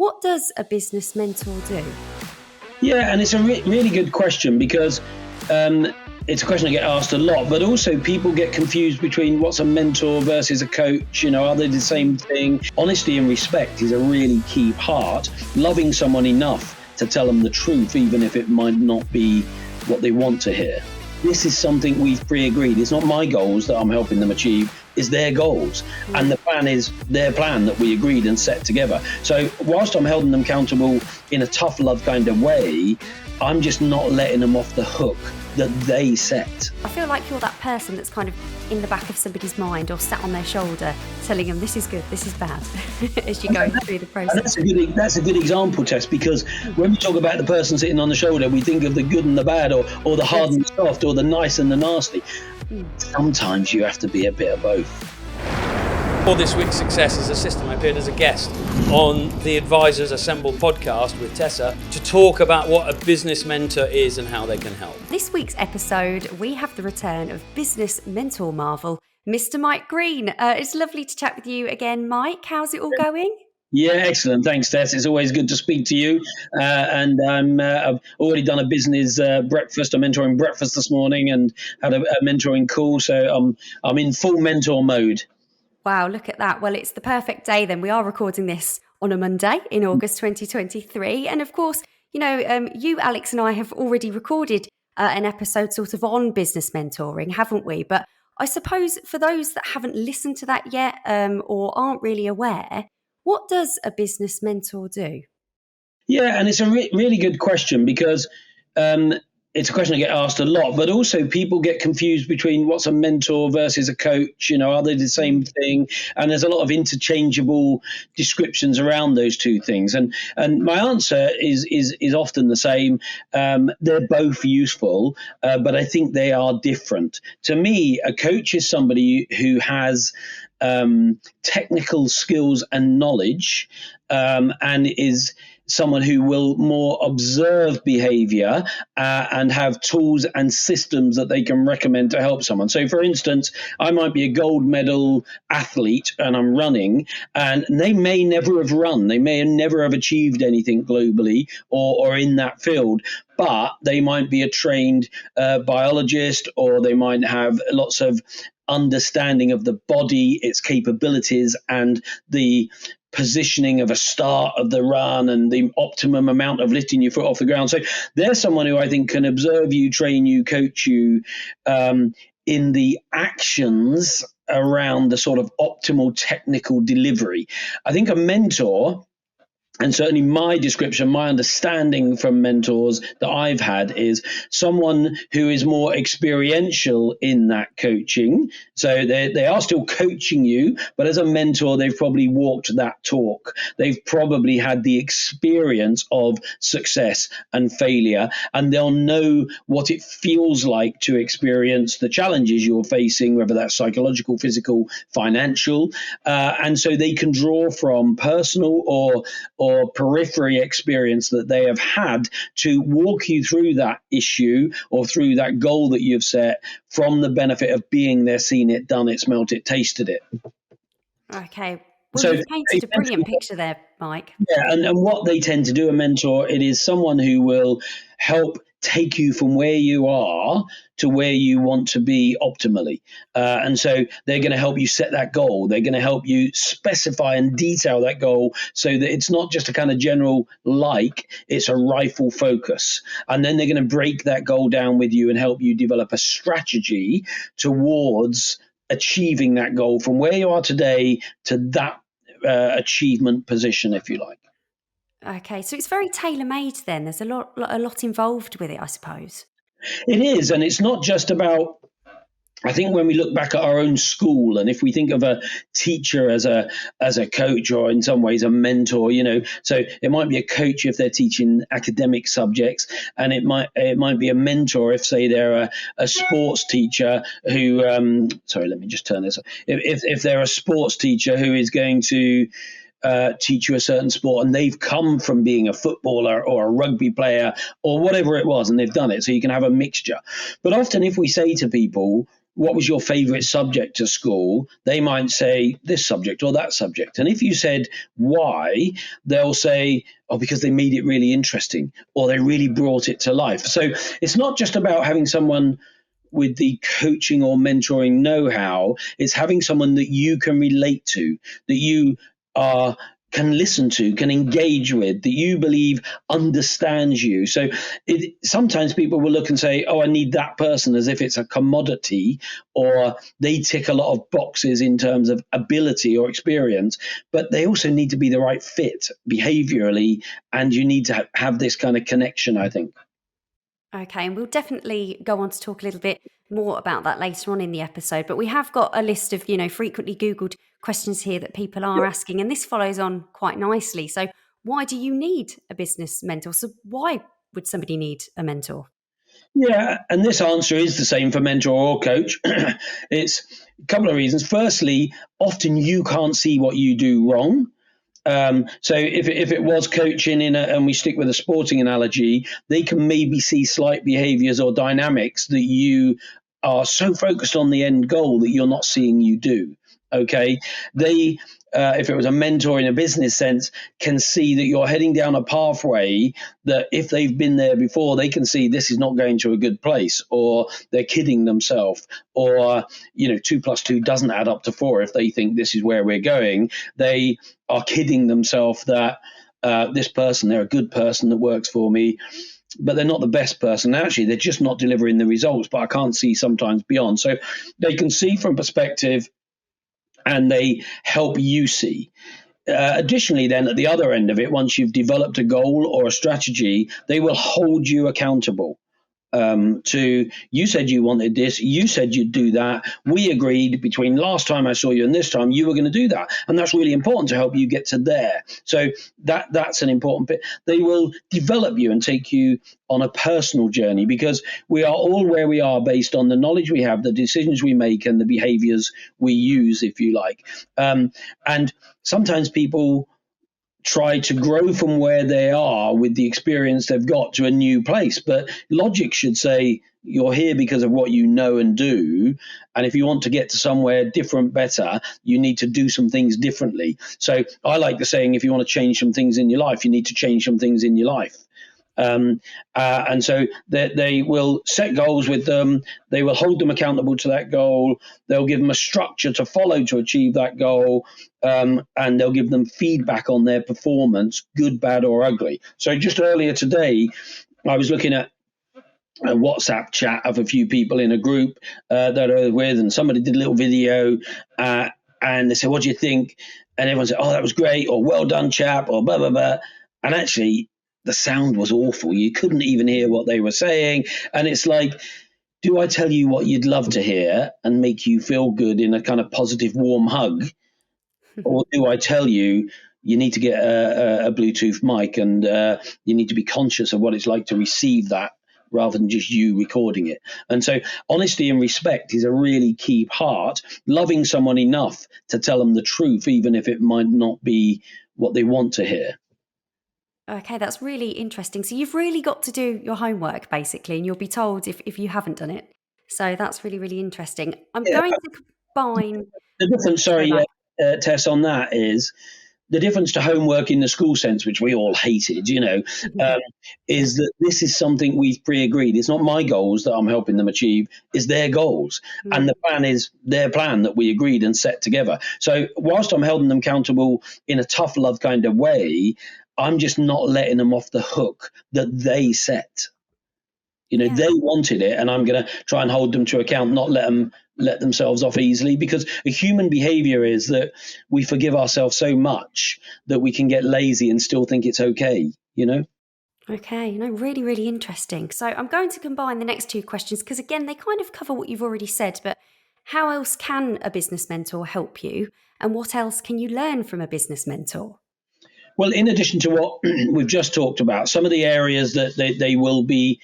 What does a business mentor do? Yeah, and it's a really good question because it's a question I get asked a lot, but also people get confused between what's a mentor versus a coach. Are they the same thing? Honesty and respect is a really key part. Loving someone enough to tell them the truth, even if it might not be what they want to hear. This is something we've pre-agreed. It's not my goals that I'm helping them achieve. It's their goals. And the plan is their plan that we agreed and set together. So whilst I'm holding them accountable in a tough love kind of way, I'm just not letting them off the hook that they set. I feel like you're that person that's kind of in the back of somebody's mind or sat on their shoulder telling them this is good, this is bad as you go through the process. And that's a good example, Tess, because when we talk about the person sitting on the shoulder, we think of the good and the bad, or the hard and soft, or the nice and the nasty. Sometimes you have to be a bit of both. For this week's Success as Assistant, I appeared as a guest on the Advisors Assemble podcast with Tessa to talk about what a business mentor is and how they can help. This week's episode, we have the return of business mentor marvel, Mr. Mike Greene. It's lovely to chat with you again, Mike. How's it all going? Yeah, excellent. Thanks, Tess. It's always good to speak to you. And I've already done a business breakfast, a mentoring breakfast this morning, and had a mentoring call. So I'm in full mentor mode. Wow, look at that. Well, it's the perfect day then. We are recording this on a Monday in August 2023. And of course, you, Alex, and I have already recorded an episode sort of on business mentoring, haven't we? But I suppose for those that haven't listened to that yet or aren't really aware, what does a business mentor do? Yeah, and it's a really good question because it's a question I get asked a lot, but also people get confused between what's a mentor versus a coach. Are they the same thing? And there's a lot of interchangeable descriptions around those two things. And my answer is often the same. They're both useful, but I think they are different. To me, a coach is somebody who has technical skills and knowledge, and is someone who will more observe behavior and have tools and systems that they can recommend to help someone. So, for instance, I might be a gold medal athlete and I'm running, and they may never have run. They may never have achieved anything globally or in that field. But they might be a trained biologist, or they might have lots of understanding of the body, its capabilities, and the positioning of a start of the run and the optimum amount of lifting your foot off the ground. So there's someone who I think can observe you, train you, coach you in the actions around the sort of optimal technical delivery. I think a mentor, and certainly my description, my understanding from mentors that I've had, is someone who is more experiential in that coaching. So they are still coaching you, but as a mentor, they've probably walked that talk. They've probably had the experience of success and failure, and they'll know what it feels like to experience the challenges you're facing, whether that's psychological, physical, financial. And so they can draw from personal or periphery experience that they have had to walk you through that issue or through that goal that you've set from the benefit of being there, seen it, done it, smelt it, tasted it. Okay. Well, you've painted a brilliant picture there, Mike. Yeah, and what they tend to do, a mentor, it is someone who will help take you from where you are to where you want to be optimally. And so they're going to help you set that goal. They're going to help you specify and detail that goal so that it's not just a kind of general it's a rifle focus. And then they're going to break that goal down with you and help you develop a strategy towards achieving that goal from where you are today to that achievement position, if you like. Okay, so it's very tailor-made then. There's a lot involved with it, I suppose. It is, and it's not just about, I think when we look back at our own school, and if we think of a teacher as a coach, or in some ways a mentor, so it might be a coach if they're teaching academic subjects, and it might be a mentor if, say, they're a sports teacher who sorry, let me just turn this. If they're a sports teacher who is going to teach you a certain sport, and they've come from being a footballer or a rugby player or whatever it was, and they've done it, so you can have a mixture. But often if we say to people, what was your favorite subject at school? They might say this subject or that subject. And if you said why, they'll say, oh, because they made it really interesting, or they really brought it to life. So it's not just about having someone with the coaching or mentoring know-how. It's having someone that you can relate to, that you can listen to, can engage with, that you believe understands you. So sometimes people will look and say, oh, I need that person, as if it's a commodity, or they tick a lot of boxes in terms of ability or experience, but they also need to be the right fit behaviorally, and you need to have this kind of connection, I think. Okay, and we'll definitely go on to talk a little bit more about that later on in the episode. But we have got a list of, frequently Googled questions here that people are asking, and this follows on quite nicely. So why do you need a business mentor? So why would somebody need a mentor? Yeah, and this answer is the same for mentor or coach. It's a couple of reasons. Firstly, often you can't see what you do wrong. So if it was coaching and we stick with a sporting analogy, they can maybe see slight behaviors or dynamics that you are so focused on the end goal that you're not seeing you do. Okay, they, if it was a mentor in a business sense, can see that you're heading down a pathway that if they've been there before, they can see this is not going to a good place, or they're kidding themselves, or 2 + 2 doesn't add up to 4 if they think this is where we're going. They are kidding themselves that this person, they're a good person that works for me, but they're not the best person. Actually, they're just not delivering the results, but I can't see sometimes beyond. So they can see from perspective, and they help you see. Additionally, then at the other end of it, once you've developed a goal or a strategy, they will hold you accountable. You said you wanted this, you said you'd do that. We agreed between last time I saw you and this time you were going to do that, and that's really important to help you get to there. So that's an important bit. They will develop you and take you on a personal journey, because we are all where we are based on the knowledge we have, the decisions we make, and the behaviors we use, if you like. And sometimes people try to grow from where they are with the experience they've got to a new place. But logic should say you're here because of what you know and do. And if you want to get to somewhere different, better, you need to do some things differently. So I like the saying, if you want to change some things in your life, you need to change some things in your life. And so they will set goals with them. They will hold them accountable to that goal. They'll give them a structure to follow to achieve that goal. And they'll give them feedback on their performance, good, bad, or ugly. So just earlier today, I was looking at a WhatsApp chat of a few people in a group that I was with, and somebody did a little video, and they said, what do you think? And everyone said, oh, that was great, or well done, chap, or blah, blah, blah. And actually, the sound was awful. You couldn't even hear what they were saying. And it's like, do I tell you what you'd love to hear and make you feel good in a kind of positive, warm hug? Or do I tell you need to get a Bluetooth mic, and you need to be conscious of what it's like to receive that rather than just you recording it? And so honesty and respect is a really key part. Loving someone enough to tell them the truth, even if it might not be what they want to hear. Okay, that's really interesting. So you've really got to do your homework, basically, and you'll be told if you haven't done it. So that's really, really interesting. I'm going to combine... The difference, Tess, on that is the difference to homework in the school sense, which we all hated, is that this is something we've pre-agreed. It's not my goals that I'm helping them achieve, it's their goals. Mm. And the plan is their plan that we agreed and set together. So whilst I'm holding them accountable in a tough love kind of way, I'm just not letting them off the hook that they set. They wanted it, and I'm going to try and hold them to account, not let themselves off easily, because a human behavior is that we forgive ourselves so much that we can get lazy and still think it's okay, Okay, really, really interesting. So I'm going to combine the next two questions because, again, they kind of cover what you've already said, but how else can a business mentor help you, and what else can you learn from a business mentor? Well, in addition to what we've just talked about, some of the areas that they will be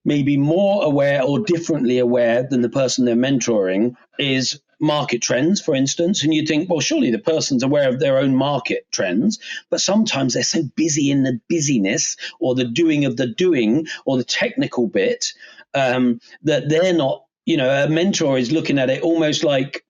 maybe more aware or differently aware than the person they're mentoring is market trends, for instance. And you think, well, surely the person's aware of their own market trends, but sometimes they're so busy in the busyness or the doing of the doing or the technical bit that they're not a mentor is looking at it almost like,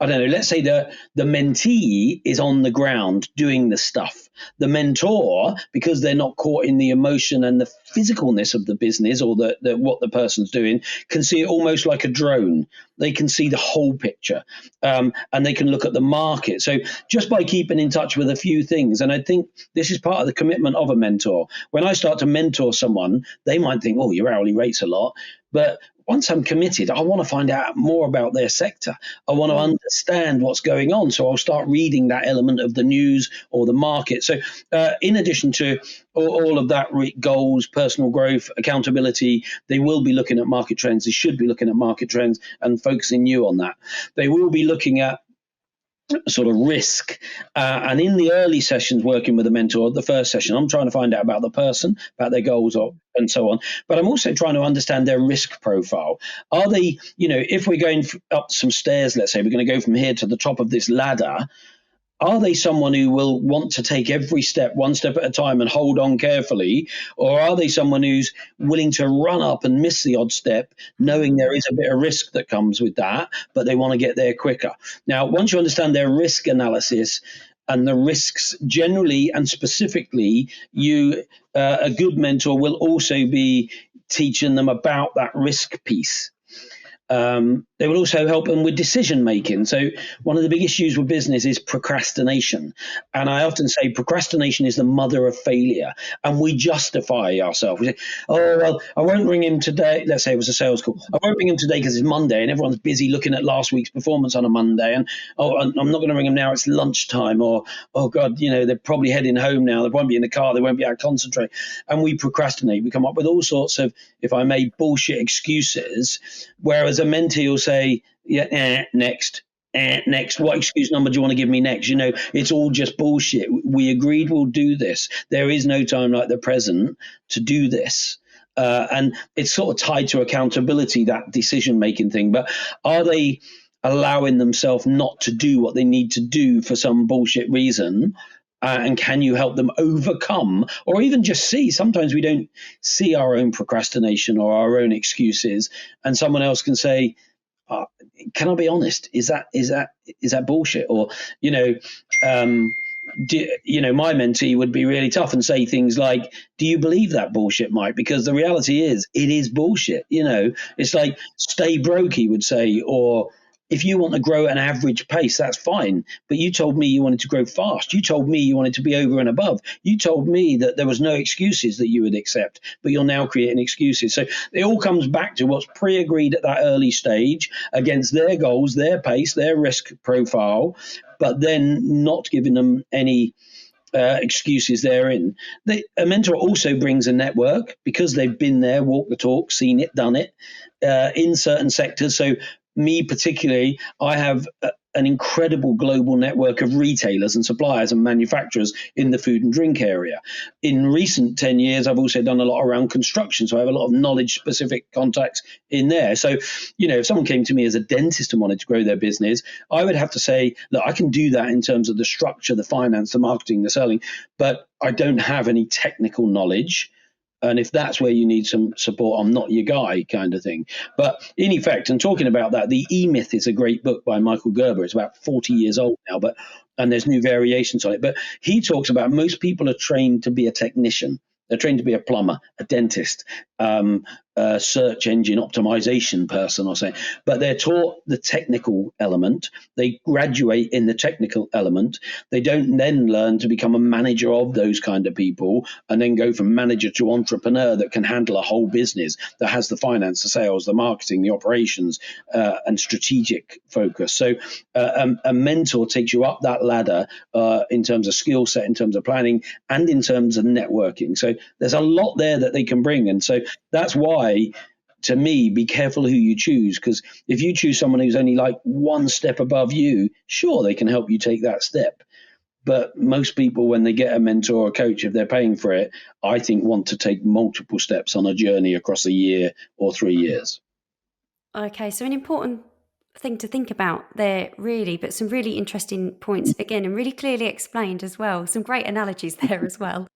I don't know, let's say the mentee is on the ground doing the stuff. The mentor, because they're not caught in the emotion and the physicalness of the business or the what the person's doing, can see it almost like a drone. They can see the whole picture, and they can look at the market. So just by keeping in touch with a few things, and I think this is part of the commitment of a mentor. When I start to mentor someone, they might think, oh, your hourly rate's a lot. But once I'm committed, I want to find out more about their sector. I want to understand what's going on. So I'll start reading that element of the news or the market. So in addition to all of that, goals, personal growth, accountability, they will be looking at market trends. They should be looking at market trends and focusing you on that. They will be looking at sort of risk. And in the early sessions working with a mentor, the first session, I'm trying to find out about the person, about their goals and so on. But I'm also trying to understand their risk profile. Are they, if we're going up some stairs, let's say we're going to go from here to the top of this ladder, are they someone who will want to take every step one step at a time and hold on carefully? Or are they someone who's willing to run up and miss the odd step, knowing there is a bit of risk that comes with that, but they want to get there quicker? Now, once you understand their risk analysis and the risks generally and specifically, a good mentor will also be teaching them about that risk piece. They will also help them with decision making. So one of the big issues with business is procrastination. And I often say procrastination is the mother of failure. And we justify ourselves. We say, oh, well, I won't ring him today. Let's say it was a sales call. I won't ring him today because it's Monday and everyone's busy looking at last week's performance on a Monday. And, I'm not going to ring him now. It's lunchtime. Or, oh, God, they're probably heading home now. They won't be in the car. They won't be able to concentrate. And we procrastinate. We come up with all sorts of, if I may, bullshit excuses. Whereas a mentee will say, next. What excuse number do you want to give me next? It's all just bullshit. We agreed we'll do this. There is no time like the present to do this. And it's sort of tied to accountability, that decision-making thing. But are they allowing themselves not to do what they need to do for some bullshit reason? And can you help them overcome, or even just see? Sometimes we don't see our own procrastination or our own excuses, and someone else can say, can I be honest? Is that bullshit? Or my mentee would be really tough and say things like, "Do you believe that bullshit, Mike?" Because the reality is, it is bullshit. It's like stay broke, he would say, or if you want to grow at an average pace, that's fine. But you told me you wanted to grow fast. You told me you wanted to be over and above. You told me that there was no excuses that you would accept, but you're now creating excuses. So it all comes back to what's pre-agreed at that early stage against their goals, their pace, their risk profile, but then not giving them any excuses therein. A mentor also brings a network because they've been there, walked the talk, seen it, done it in certain sectors. So me particularly, I have an incredible global network of retailers and suppliers and manufacturers in the food and drink area. In recent 10 years, I've also done a lot around construction. So I have a lot of knowledge specific contacts in there. So, if someone came to me as a dentist and wanted to grow their business, I would have to say, look, I can do that in terms of the structure, the finance, the marketing, the selling, but I don't have any technical knowledge. And if that's where you need some support, I'm not your guy, kind of thing. But in effect, and talking about that, the E-Myth is a great book by Michael Gerber. It's about 40 years old now, and there's new variations on it. But he talks about most people are trained to be a technician. They're trained to be a plumber, a dentist, a search engine optimization person or something. But they're taught the technical element. They graduate in the technical element. They don't then learn to become a manager of those kind of people and then go from manager to entrepreneur that can handle a whole business, that has the finance, the sales, the marketing, the operations, and strategic focus. So a mentor takes you up that ladder in terms of skill set, in terms of planning, and in terms of networking. So there's a lot there that they can bring. And so that's why, to me, be careful who you choose, because if you choose someone who's only like one step above you, sure, they can help you take that step. But most people, when they get a mentor or a coach, if they're paying for it, I think want to take multiple steps on a journey across a year or 3 years. Okay, so an important thing to think about there, really, but some really interesting points again, and really clearly explained as well. Some great analogies there as well.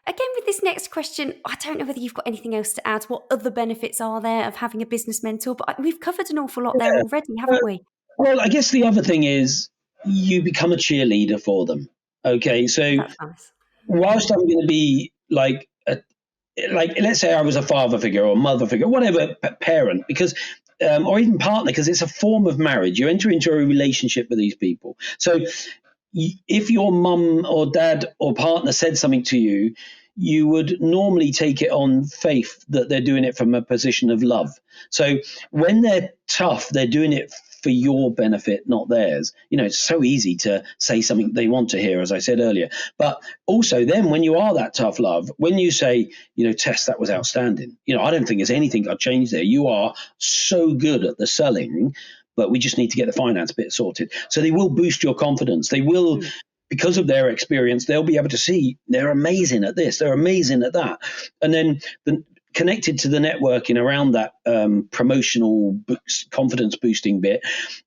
again, with this next question, I don't know whether you've got anything else to add. What other benefits are there of having a business mentor? But we've covered an awful lot there Yeah. already, haven't we? Well, I guess the other thing is you become a cheerleader for them. Okay, so That's nice. whilst I'm going to be like let's say I was a father figure or mother figure, whatever, parent, because or even partner, because it's a form of marriage. You enter into a relationship with these people. So if your mum or dad or partner said something to you, you would normally take it on faith that they're doing it from a position of love. So when they're tough, they're doing it for your benefit, not theirs. It's so easy to say something they want to hear, as I said earlier. But also then when you are that tough love, when you say, Tess, that was outstanding. I don't think there's anything I'd change there. You are so good at the selling, but we just need to get the finance bit sorted. So they will boost your confidence. They will, because of their experience, they'll be able to see they're amazing at this, they're amazing at that. And then connected to the networking around that promotional confidence boosting bit,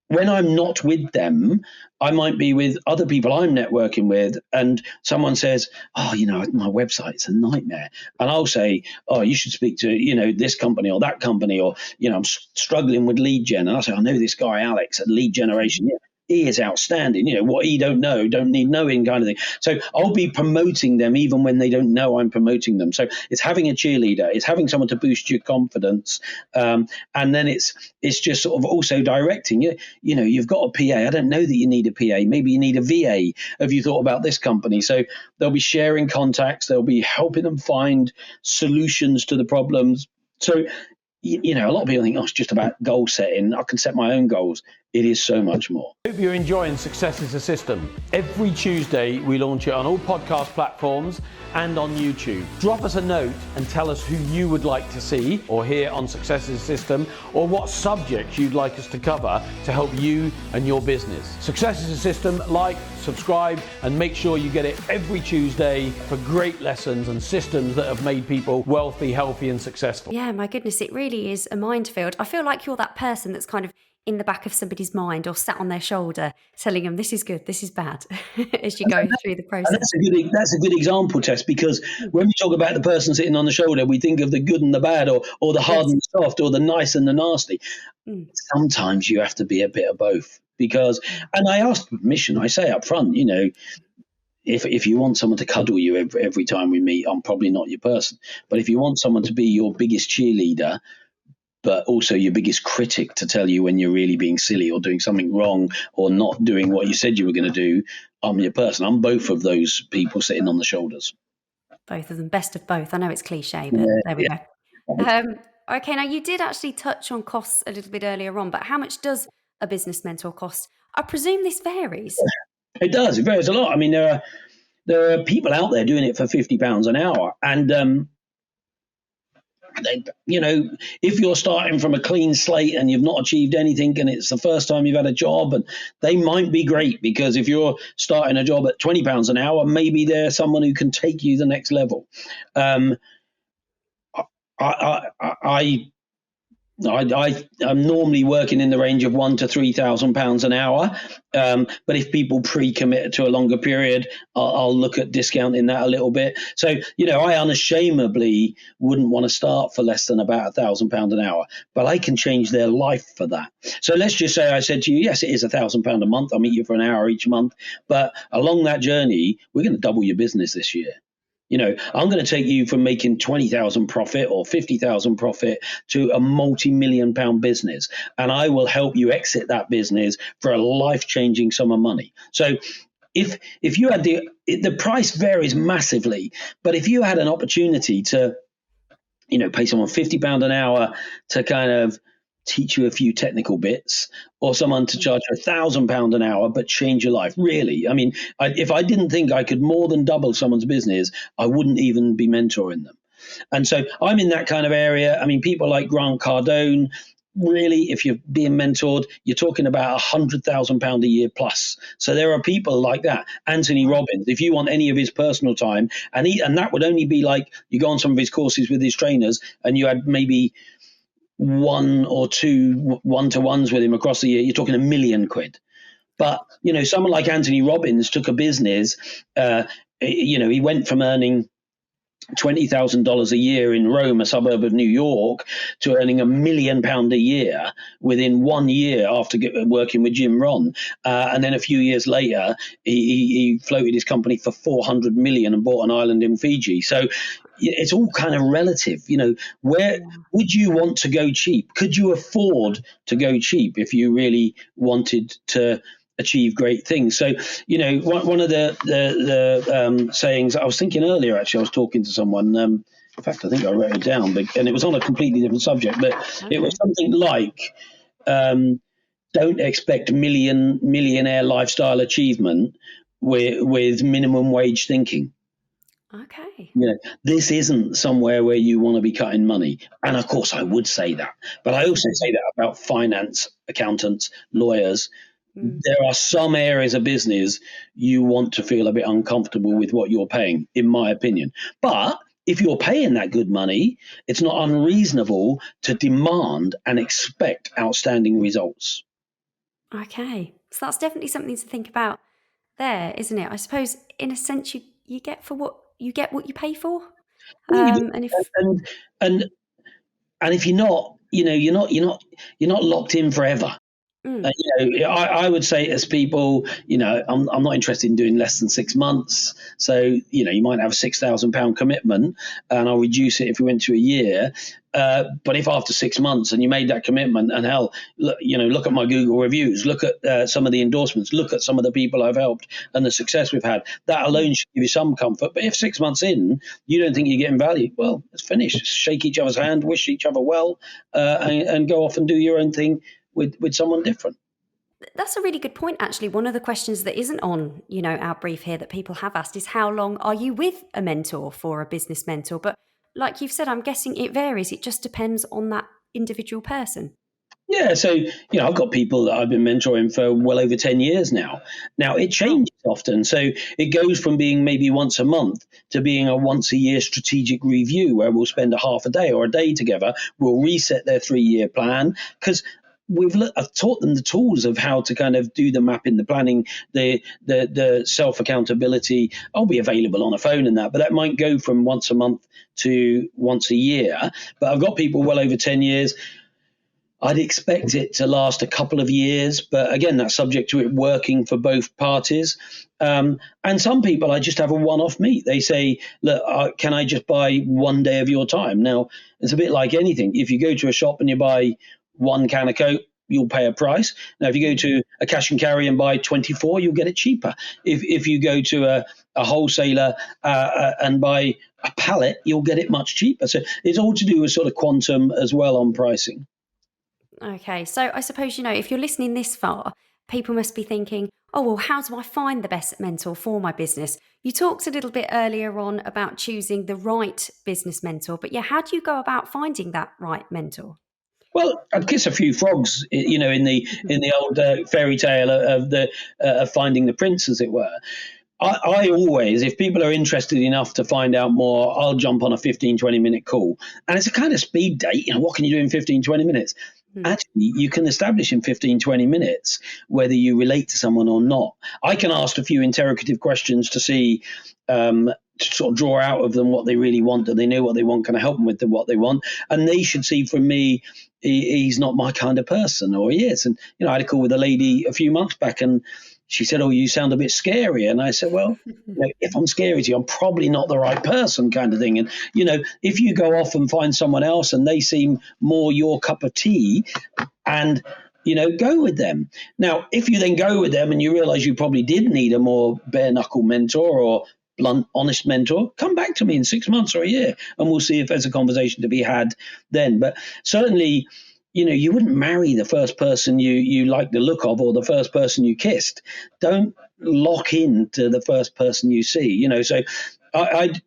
when I'm not with them, I might be with other people I'm networking with, and someone says, oh, my website's a nightmare. And I'll say, oh, you should speak to, this company or that company, or, I'm struggling with lead gen. And I say, I know this guy, Alex, at lead generation. Yeah, he is outstanding. What he don't know, don't need knowing kind of thing. So I'll be promoting them even when they don't know I'm promoting them. So it's having a cheerleader, it's having someone to boost your confidence. And then it's just sort of also directing you. You've got a PA. I don't know that you need a PA. Maybe you need a VA. Have you thought about this company? So they'll be sharing contacts. They'll be helping them find solutions to the problems. So, a lot of people think, it's just about goal setting. I can set my own goals. It is so much more. I hope you're enjoying Success is a System. Every Tuesday, we launch it on all podcast platforms and on YouTube. Drop us a note and tell us who you would like to see or hear on Success is a System, or what subjects you'd like us to cover to help you and your business. Success is a System. Like, subscribe, and make sure you get it every Tuesday for great lessons and systems that have made people wealthy, healthy, and successful. Yeah, my goodness, it really is a minefield. I feel like you're that person that's kind of in the back of somebody's mind or sat on their shoulder telling them this is good, this is bad as you go through the process. And that's a good example, Tess, because when we talk about the person sitting on the shoulder, we think of the good and the bad, or the hard and the soft, or the nice and the nasty. Sometimes you have to be a bit of both, because, and I ask permission, I say up front, if you want someone to cuddle you every time we meet, I'm probably not your person. But if you want someone to be your biggest cheerleader, but also your biggest critic to tell you when you're really being silly or doing something wrong or not doing what you said you were going to do, I'm your person. I'm both of those people sitting on the shoulders. Both of them, best of both. I know it's cliche, but there we go. Okay, now you did actually touch on costs a little bit earlier on, but how much does a business mentor cost? I presume this varies. It does. It varies a lot. I mean, there are people out there doing it for £50 an hour, and if you're starting from a clean slate and you've not achieved anything and it's the first time you've had a job, and they might be great, because if you're starting a job at £20 an hour, maybe they're someone who can take you the next level. I'm normally working in the range of £1,000 to £3,000 an hour. But if people pre-commit to a longer period, I'll look at discounting that a little bit. So, I unashamedly wouldn't want to start for less than about £1,000 an hour, but I can change their life for that. So let's just say I said to you, yes, it is £1,000 a month. I'll meet you for an hour each month. But along that journey, we're going to double your business this year. I'm going to take you from making 20,000 profit or 50,000 profit to a multi-million pound business. And I will help you exit that business for a life-changing sum of money. So if you had the price varies massively, but if you had an opportunity to, pay someone £50 an hour to kind of teach you a few technical bits, or someone to charge you £1,000 an hour but change your life, really, I mean, if I didn't think I could more than double someone's business, I wouldn't even be mentoring them. And so I'm in that kind of area. I mean, people like Grant Cardone, really, if you're being mentored, you're talking about £100,000 a year plus. So there are people like that. Anthony Robbins, if you want any of his personal time, and that would only be like you go on some of his courses with his trainers and you had maybe one or two one-to-ones with him across the year, you're talking £1 million. But, someone like Anthony Robbins took a business, he went from earning $20,000 a year in Rome, a suburb of New York, to earning £1 million a year within 1 year after working with Jim Rohn. And then a few years later, he floated his company for 400 million and bought an island in Fiji. So it's all kind of relative. Where would you want to go cheap? Could you afford to go cheap if you really wanted to achieve great things? So, one of the sayings I was thinking earlier, actually, I was talking to someone. In fact, I think I wrote it down, and it was on a completely different subject, but It was something like, don't expect millionaire lifestyle achievement with minimum wage thinking. Okay. This isn't somewhere where you want to be cutting money. And of course, I would say that. But I also say that about finance, accountants, lawyers. There are some areas of business you want to feel a bit uncomfortable with what you're paying, in my opinion. But if you're paying that good money, it's not unreasonable to demand and expect outstanding results. Okay. So that's definitely something to think about there, isn't it? I suppose, in a sense, you get what you pay for. And if And if you're not, you're not locked in forever. I would say as people, I'm not interested in doing less than 6 months. So, you might have a £6,000 commitment, and I'll reduce it if we went to a year. But if after 6 months and you made that commitment, and hell, look at my Google reviews, look at some of the endorsements, look at some of the people I've helped and the success we've had, that alone should give you some comfort. But if 6 months in, you don't think you're getting value, well, it's finished. Shake each other's hand, wish each other well, and go off and do your own thing with someone different. That's a really good point, actually. One of the questions that isn't on, our brief here that people have asked is, how long are you with a mentor for a business mentor? But like you've said, I'm guessing it varies. It just depends on that individual person. Yeah, so, I've got people that I've been mentoring for well over 10 years now. Now, it changes often. So it goes from being maybe once a month to being a once a year strategic review where we'll spend a half a day or a day together. We'll reset their 3-year plan because I've taught them the tools of how to kind of do the mapping, the planning, the self-accountability. I'll be available on a phone and that, but that might go from once a month to once a year. But I've got people well over 10 years. I'd expect it to last a couple of years, but again, that's subject to it working for both parties. And some people, I just have a one-off meet. They say, look, can I just buy 1 day of your time? Now, it's a bit like anything. If you go to a shop and you buy 1 can of Coke, you'll pay a price. Now, if you go to a cash and carry and buy 24, you'll get it cheaper. If you go to a wholesaler and buy a pallet, you'll get it much cheaper. So it's all to do with sort of quantum as well on pricing. Okay, so I suppose, if you're listening this far, people must be thinking, oh, well, how do I find the best mentor for my business? You talked a little bit earlier on about choosing the right business mentor, but how do you go about finding that right mentor? Well, I'd kiss a few frogs, in the old fairy tale of finding the prince, as it were. I always, if people are interested enough to find out more, I'll jump on a 15, 20-minute call. And it's a kind of speed date. What can you do in 15, 20 minutes? Actually, you can establish in 15, 20 minutes whether you relate to someone or not. I can ask a few interrogative questions to see, to sort of draw out of them what they really want. Do they know what they want? Can I help them with what they want? And they should see from me, he's not my kind of person, or he is. And, I had a call with a lady a few months back, and she said, oh, you sound a bit scary. And I said, well, if I'm scary to you, I'm probably not the right person, kind of thing. And, if you go off and find someone else and they seem more your cup of tea, and, go with them. Now, if you then go with them and you realize you probably did need a more bare knuckle mentor or blunt, honest mentor, come back to me in 6 months or a year, and we'll see if there's a conversation to be had then. But certainly, you wouldn't marry the first person you like the look of or the first person you kissed. Don't lock into the first person you see. So I'd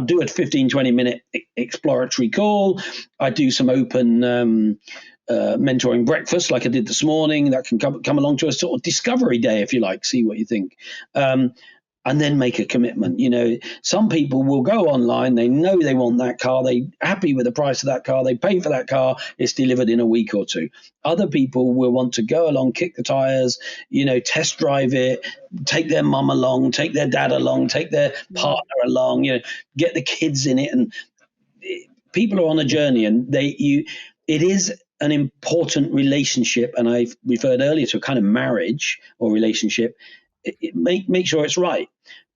do a 15, 20-minute exploratory call. I do some open mentoring breakfast like I did this morning. That can come along to a sort of discovery day, if you like, see what you think. and then make a commitment. Some people will go online, they know they want that car, they're happy with the price of that car, they pay for that car, it's delivered in a week or two. Other people will want to go along, kick the tires, test drive it, take their mum along, take their dad along, take their partner along, get the kids in it. And people are on a journey, and it is an important relationship. And I referred earlier to a kind of marriage or relationship. Make sure it's right.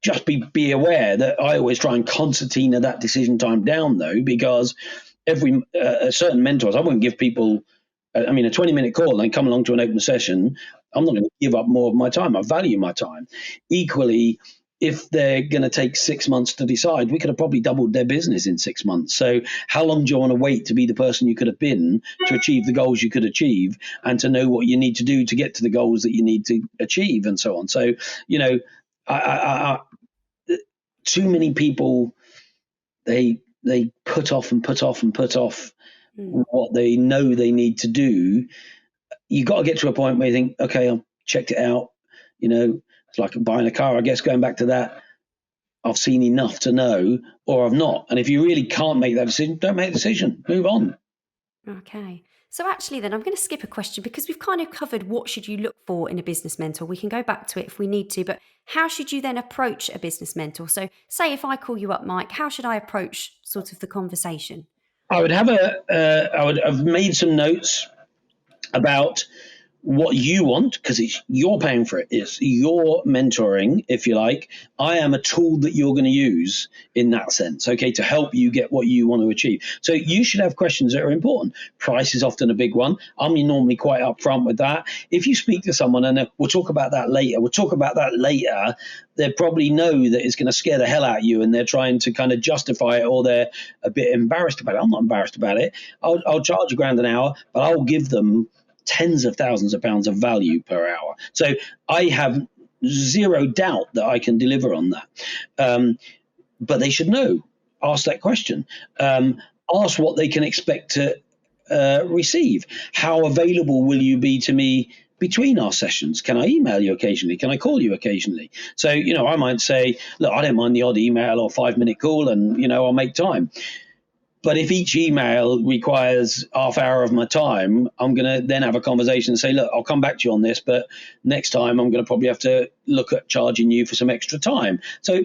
Just be aware that I always try and concertina that decision time down, though, because every certain mentors, I won't give people, a 20-minute call and come along to an open session. I'm not going to give up more of my time. I value my time. Equally, if they're going to take 6 months to decide, we could have probably doubled their business in 6 months. So how long do you want to wait to be the person you could have been, to achieve the goals you could achieve, and to know what you need to do to get to the goals that you need to achieve, and so on? So, too many people, they put off and put off and put off what they know they need to do. You got to get to a point where you think, okay, I've checked it out. It's like buying a car, I guess, going back to that. I've seen enough to know, or I've not. And if you really can't make that decision, don't make a decision. Move on. Okay. So actually then I'm going to skip a question, because we've kind of covered what should you look for in a business mentor. We can go back to it if we need to, but how should you then approach a business mentor? So say if I call you up, Mike, how should I approach sort of the conversation? I would have made some notes about what you want, because you're paying for it. It's your mentoring, if you like. I am a tool that you're going to use in that sense, okay, to help you get what you want to achieve. So you should have questions that are important. Price is often a big one. I'm normally quite upfront with that. If you speak to someone and we'll talk about that later, they probably know that it's going to scare the hell out of you, and they're trying to kind of justify it, or they're a bit embarrassed about it. I'm not embarrassed about it. I'll charge $1,000 an hour, but I'll give them tens of thousands of pounds of value per hour. So I have zero doubt that I can deliver on that. But they should know. Ask that question. Ask what they can expect to receive. How available will you be to me between our sessions? Can I email you occasionally? Can I call you occasionally? So, I might say, look, I don't mind the odd email or 5-minute call, and, I'll make time. But if each email requires half hour of my time, I'm going to then have a conversation and say, look, I'll come back to you on this, but next time I'm going to probably have to look at charging you for some extra time. So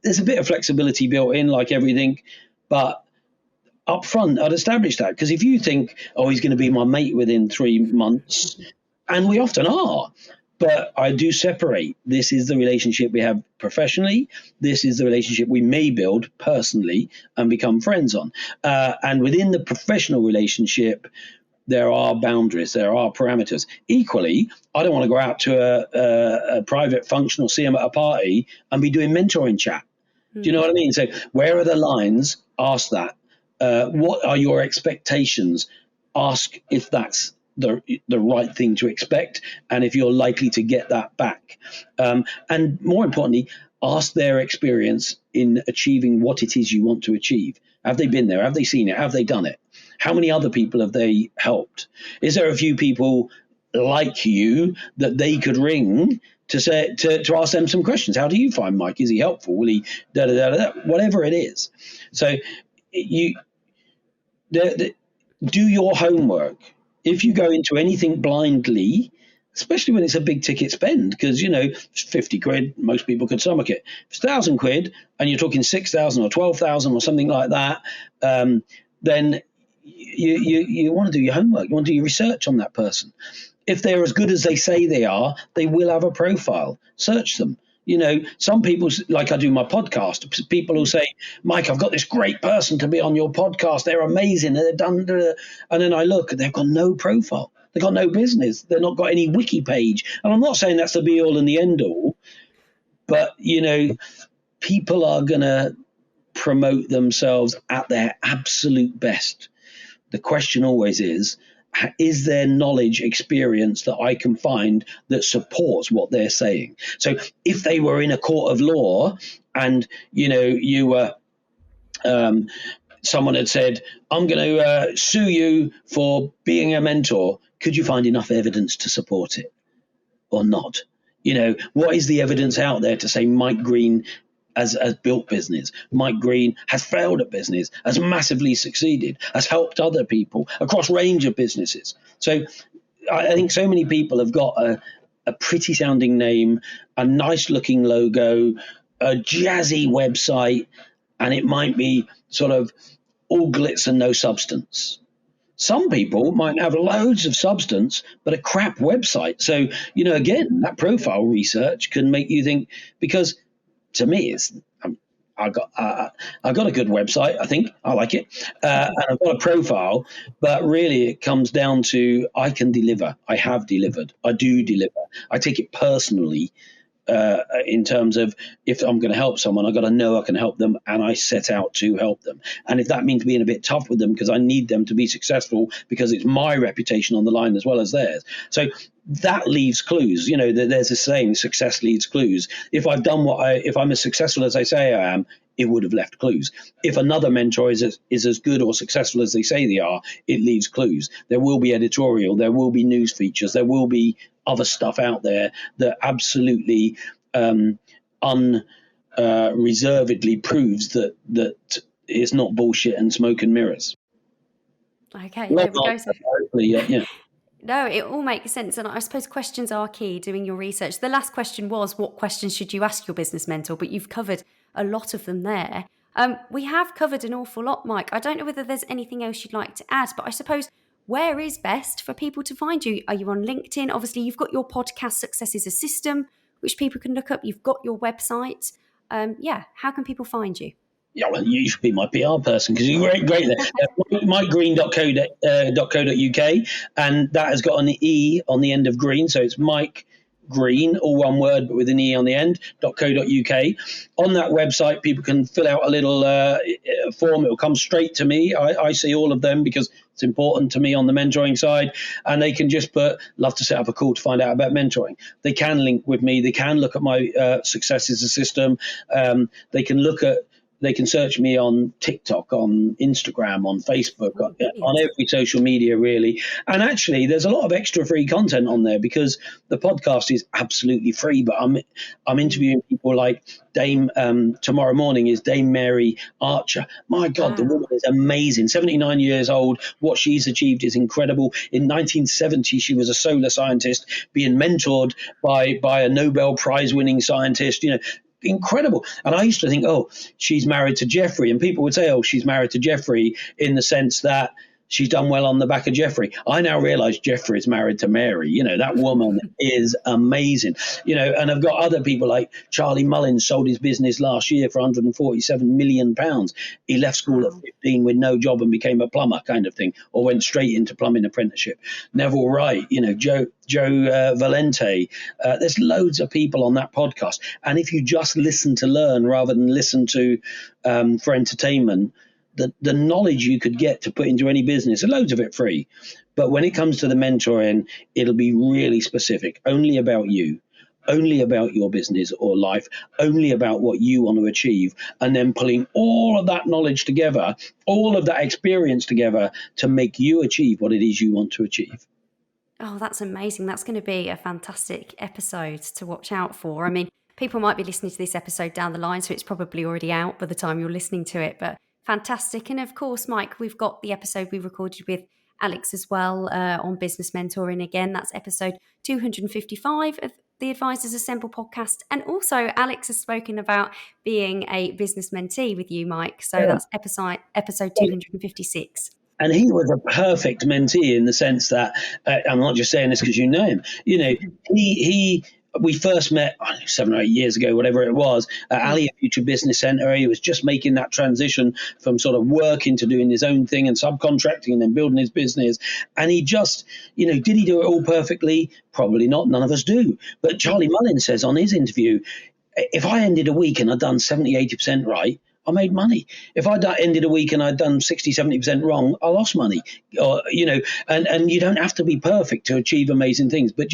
there's a bit of flexibility built in, like everything, but up front, I'd establish that. Because if you think, he's going to be my mate within 3 months, and we often are, but I do separate. This is the relationship we have professionally. This is the relationship we may build personally and become friends on. And within the professional relationship, there are boundaries, there are parameters. Equally, I don't want to go out to a private function or see them at a party and be doing mentoring chat. Do you know what I mean? So where are the lines? Ask that. What are your expectations? Ask if that's the right thing to expect, and if you're likely to get that back. And more importantly, ask their experience in achieving what it is you want to achieve. Have they been there? Have they seen it? Have they done it? How many other people have they helped? Is there a few people like you that they could ring to say, to ask them some questions? How do you find Mike? Is he helpful? Will he whatever it is? So you do your homework. If you go into anything blindly, especially when it's a big ticket spend, because, 50 quid, most people could stomach it. If it's 1,000 quid and you're talking 6,000 or 12,000 or something like that, then you want to do your homework. You want to do your research on that person. If they're as good as they say they are, they will have a profile. Search them. Some people, like I do my podcast, people will say, Mike, I've got this great person to be on your podcast. They're amazing. They're done. And then I look, they've got no profile. They've got no business. They've not got any wiki page. And I'm not saying that's the be all and the end all, but, people are going to promote themselves at their absolute best. The question always is there knowledge, experience that I can find that supports what they're saying? So if they were in a court of law and, you were, someone had said, I'm going to sue you for being a mentor, could you find enough evidence to support it or not? What is the evidence out there to say Mike Greene has built business? Mike Greene has failed at business, has massively succeeded, has helped other people across range of businesses. So I think so many people have got a pretty sounding name, a nice looking logo, a jazzy website, and it might be sort of all glitz and no substance. Some people might have loads of substance, but a crap website. So, again, that profile research can make you think, because to me, I got a good website. I think I like it, and I've got a profile. But really, it comes down to I can deliver. I have delivered. I do deliver. I take it personally. In terms of, if I'm going to help someone, I've got to know I can help them, and I set out to help them. And if that means being a bit tough with them because I need them to be successful, because it's my reputation on the line as well as theirs. So that leaves clues. There's a saying, success leaves clues. If I've done if I'm as successful as I say I am, it would have left clues. If another mentor is as good or successful as they say they are, it leaves clues. There will be editorial, there will be news features, there will be other stuff out there that absolutely unreservedly proves that it's not bullshit and smoke and mirrors. Okay, there we go. Yeah. No, it all makes sense. And I suppose questions are key, doing your research. The last question was, what questions should you ask your business mentor? But you've covered a lot of them there. We have covered an awful lot, Mike. I don't know whether there's anything else you'd like to add, but I suppose, where is best for people to find you? Are you on LinkedIn? Obviously, you've got your podcast, Success is a System, which people can look up. You've got your website. How can people find you? Yeah, well, you should be my PR person because you're great there. MikeGreene.co.uk, and that has got an E on the end of Green, so it's Mike Greene, all one word, but with an E on the end, .co.uk. On that website, people can fill out a little form. It will come straight to me. I see all of them because it's important to me on the mentoring side, and they can just love to set up a call to find out about mentoring. They can link with me. They can look at my Success is a System. They can search me on TikTok, on Instagram, on Facebook, on every social media, really. And actually, there's a lot of extra free content on there because the podcast is absolutely free. But I'm interviewing people like Dame. Tomorrow morning is Dame Mary Archer. My God, the woman is amazing. 79 years old. What she's achieved is incredible. In 1970, she was a solar scientist being mentored by a Nobel Prize-winning scientist. Incredible. And I used to think, she's married to Jeffrey. And people would say, she's married to Jeffrey in the sense that she's done well on the back of Jeffrey. I now realize Jeffrey is married to Mary. That woman is amazing. And I've got other people like Charlie Mullins sold his business last year for £147 million. He left school at 15 with no job and became a plumber kind of thing, or went straight into plumbing apprenticeship. Neville Wright, Joe Valente. There's loads of people on that podcast. And if you just listen to learn rather than listen to for entertainment, the knowledge you could get to put into any business, and loads of it free. But when it comes to the mentoring, it'll be really specific, only about you, only about your business or life, only about what you want to achieve, and then pulling all of that knowledge together, all of that experience together to make you achieve what it is you want to achieve. Oh, that's amazing. That's going to be a fantastic episode to watch out for. I mean, people might be listening to this episode down the line, so it's probably already out by the time you're listening to it, but fantastic. And of course, Mike, we've got the episode we recorded with Alex as well on business mentoring. Again, that's episode 255 of the Advisors Assemble podcast. And also, Alex has spoken about being a business mentee with you, Mike. So that's episode 256. And he was a perfect mentee in the sense that I'm not just saying this because you know him. We first met 7 or 8 years ago, whatever it was, at Alia Future Business Centre. He was just making that transition from sort of working to doing his own thing and subcontracting and then building his business. And he just, did he do it all perfectly? Probably not. None of us do. But Charlie Mullins says on his interview, if I ended a week and I'd done 70, 80% right, I made money. If I'd ended a week and I'd done 60, 70% wrong, I lost money. Or, and you don't have to be perfect to achieve amazing things. But,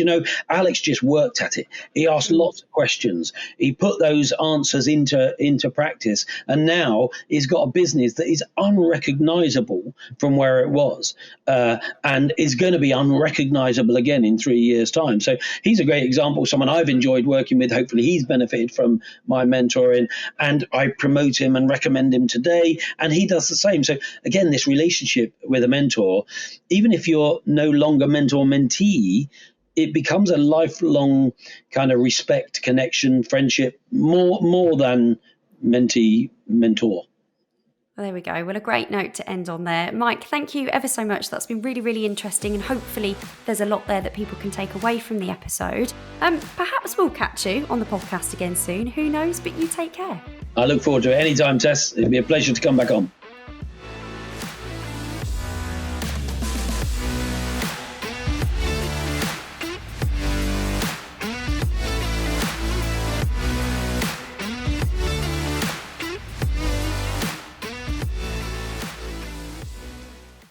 Alex just worked at it. He asked lots of questions. He put those answers into practice. And now he's got a business that is unrecognizable from where it was, and is going to be unrecognizable again in 3 years' time. So he's a great example, someone I've enjoyed working with. Hopefully he's benefited from my mentoring, and I promote him and recommend him today, and he does the same. So again, this relationship with a mentor, even if you're no longer mentor-mentee, it becomes a lifelong kind of respect, connection, friendship, more than mentee-mentor. Well, there we go. Well, a great note to end on there. Mike, thank you ever so much. That's been really, really interesting, and hopefully there's a lot there that people can take away from the episode. Perhaps we'll catch you on the podcast again soon. Who knows? But you take care. I look forward to it anytime, Tess. It'd be a pleasure to come back on.